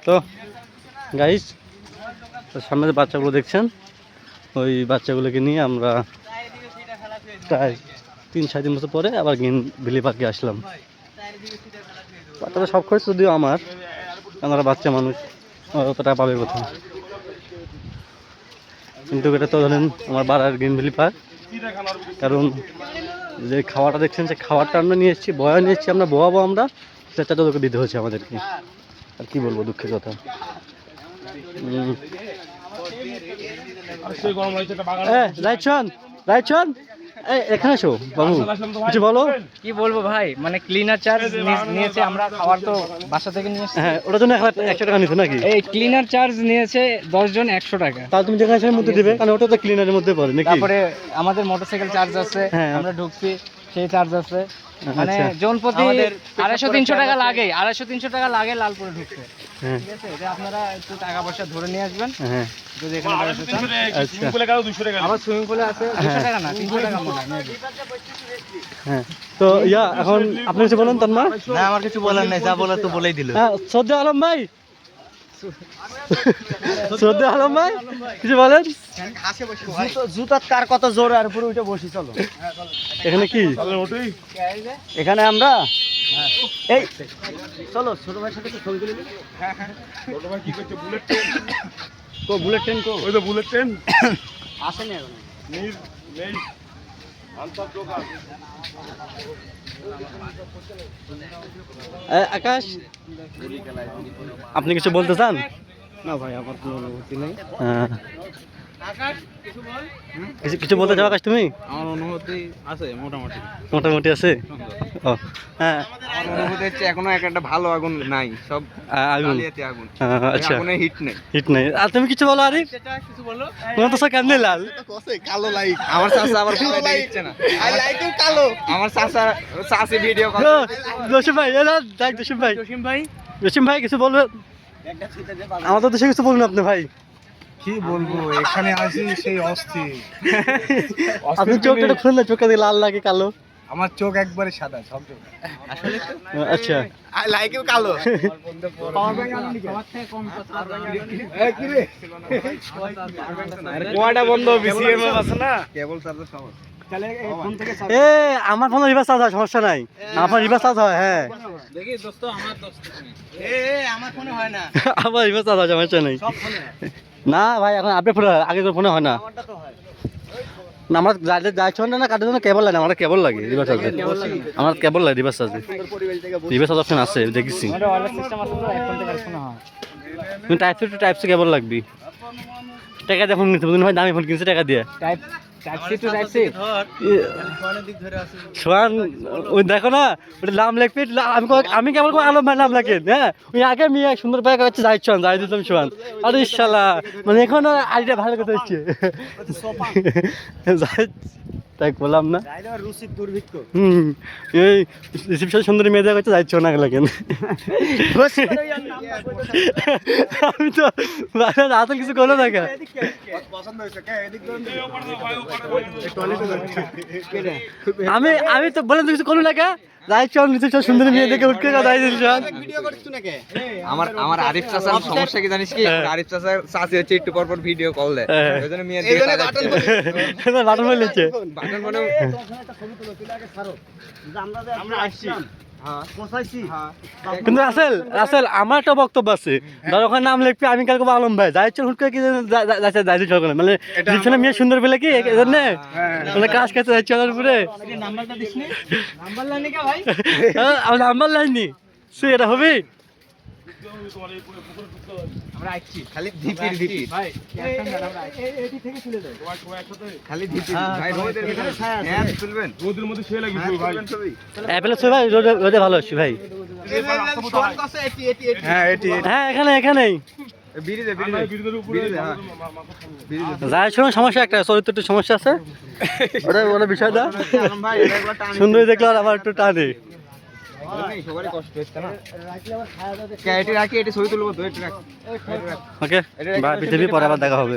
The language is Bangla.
তো গাইস, সামনে যে বাচ্চাগুলো দেখছেন, ওই বাচ্চাগুলোকে নিয়ে আমরা প্রায় 3-4 বছর পরে আবার গ্রিনভিলি পার্কে আসলাম। বাচ্চারা সব খরচ যদিও আমার, আমরা বাচ্চা মানুষ, অত টাকা পাবে কোথাও। কিন্তু এটা তো ধরেন আমার বাড়ার গ্রিনভিলি পার্ক, কারণ যে খাওয়াটা দেখছেন সে খাওয়াটা আমরা নিয়ে এসেছি, বয়া নিয়ে এসেছি, আমরা বোয়াবো, আমরা সেটা তোকে দিতে হচ্ছে আমাদেরকে। আর কি বলবো, দুঃখের কথা। রাইটন এখানে এসো বাবু, কিছু বলো। কি বলবো ভাই, মানে ক্লিনার চার্জ নিয়েছে, আমরা খাবার তো বাসা থেকে নিয়ে এসেছি। হ্যাঁ, ওটার জন্য 100 টাকা নিতে নাকি? এই ক্লিনার চার্জ নিয়েছে 10 জন 100 টাকা। তাহলে তুমি যেখানে সেখানে মধ্যে দিবে, কারণ ওটা তো ক্লিনারের মধ্যে পড়ে নাকি? তারপরে আমাদের মোটরসাইকেল চার্জ আছে, হ্যাঁ। আমরা ঢুকছি সেই চার্জ আছে, মানে আচ্ছা। জন প্রতি 250-300 টাকা লাগে, 250-300 টাকা লাগে লালপুরে ঢুকতে। হ্যাঁ ঠিক আছে, এটা আপনারা একটু টাকা পয়সা ধরে নিয়ে আসবেন হ্যাঁ যদি এখানে বেড়াতে চান। আচ্ছা আবার সুইমিং পুলে আছে 200 টাকা না 300 টাকা মনে হয়। হ্যাঁ। তো এখন আপনি কিছু বলেন তন্মা? না, আমার কিছু বলার নাই, যা বলার তো বলেই দিল। হ্যাঁ, শ্রদ্ধা আলম ভাই, শ্রদ্ধা আলম ভাই কিছু বলেন। জুতার কার কত জোর, আর পুরো উঠে বসি, চলো। এখানে কি, এখানে আমরা এই চলো ছোট ভাইয়ের সাথে ছবি তুলে নিই। ছোট ভাই কি করছে? Bullet train. কো বুলেট ট্রেন কো? ওই তো বুলেট ট্রেন আসেনি এখন। নেই আনসার দোকান। আকাশ, আপনি কিছু বলতে চান? না ভাই, আমার কোনো অনুভূতি নেই। কিছু বলতে চাও আকাশ তুমি? আমার অনুভূতি আছে মোটামুটি। মোটামুটি আছে। ও হ্যাঁ, আমার অনুভূতি হচ্ছে এখনো একটা ভালো আগুন নাই, সব আগুন। জালিয়াতি আগুন। আচ্ছা, আগুনে হিট নেই। হিট নাই। আর তুমি কিছু বলো আরিফ? কিছু বলো। তোমার তো সব কেমনে লাল। কালো লাইট। আমার চাচা আবার বলে দিচ্ছে না। আর লাইটও কালো। আমার চাচি ভিডিও কল। জসিম ভাই, দেখ জসিম ভাই, জসিম ভাই কিছু বলবেন? আমাদের দেশে কিছু বলুন আপনি ভাই। কি বলবো, এখানে আসি সেই অস্থির। আপনি চোখটা একটু খুললে, চোখটা দিয়ে লাল লাগে কালো। আমার চোখ একবারে সাদা, সব চোখ। আসলে তো আচ্ছা, আর লাইটও কালো। কোয়াটা বন্ধ, বিসিএম আছে না? কেবল চার্জার সহজ। এ আমার ফোনে রিভার্স চার্জ হয়, সমস্যা নাই। আমার রিভার্স চার্জ হয়, হ্যাঁ। দেখি দোস্ত, আমার দোস্ত আমার ফোনে হয় না, আমার রিভার্স চার্জ হয়, সমস্যা নাই। সব ফোনে না ভাই, এখন আপডেট ফোনে হয়, আগে ফোনে হয় না। আমারটা তো হয়। না, আমার যাইছো না কাটার জন্য কেবল লাগে, আমার কেবল লাগে রিভার্স চার্জে। আমার কেবল লাগে রিভার্স চার্জে। রিভার্স চার্জ অপশন আছে, দেখেছি। আমাদের ওয়্যারলেস সিস্টেম আছে তো, এখন থেকে আর শোনা হয়। তুমি type C to type C cable লাগবি। টাকা দিয়ে ফোন কিনতে হবে, ভাই দামি ফোন কিনছে টাকা দিয়ে। Type C to type C ফোনের দিক ধরে আছে। সোয়ান, ওই দেখো না, ওটা নাম লিখবি। আমি কেবল আলম ভাই নাম লাগে, হ্যাঁ। ওই আগে মেয়ে সুন্দর ভাই কাছে যাইছন, যাই দিতাম সোয়ান। আরে ইনশাল্লাহ, মানে এখন আইডিয়া ভালো কথা হচ্ছে। তাই বললাম না। এই রিসেপশন সুন্দরী মেয়েদের কাছে যাইছ না লাগেন। আমি তো আসল কিছু করলো দেখা। আমি তো বলেন কিছু করলো না কে? যাইছন রিসেপশন সুন্দরী মেয়েদেরকে উঠকে যাই দিয়েছেন। আমার আরিফ চাচার সমস্যা কি জানিস কি? আরিফ চাচার চাচি হচ্ছে একটু পর পর ভিডিও কল দেয়, ওইজন্য মেয়ের দিকে তাকাচ্ছে। বাটন বলেছে, বাটন মানে কিন্তু আসল আমার একটা বক্তব্য আছে। ধর ওখানে নাম লিখবি, আমি কালকে আলম ভাই যাইছো হুট করে কি যাইছে, মানে রিসেপশনে মেয়ে সুন্দর পেলে কি এজন্য মানে কাজ কাছে যাইছে ওর উপরে। নাম্বারটা দিসনি? নাম্বার লাইনে কে ভাই? আমার নাম্বার লাইনি সে এটা হবে। আমরা আইছি খালি ধিপির ধিপির ভাই, খালি ধিপির ভাই। রোদের ভিতরে হ্যাঁ তুলবেন, রোদের মধ্যে শুয়ে লাগি ভাই। অ্যাপেল ছবি ভাই, রোদে ভালো আসছে ভাই। হ্যাঁ, হ্যাঁ, এখানেই বিরিজে বিরুদ্ধের উপরে যাই শোনো, সমস্যা একটা চরিত্র একটু সমস্যা আছে, ওটা বিষয়টা সুন্দরী দেখলে আর আবার একটু টানে। সবারই কষ্ট হচ্ছে না। এটি রাখি, এটি ছবি তুলবো তো, এটি রাখ। ওকে, পরে আবার দেখা হবে।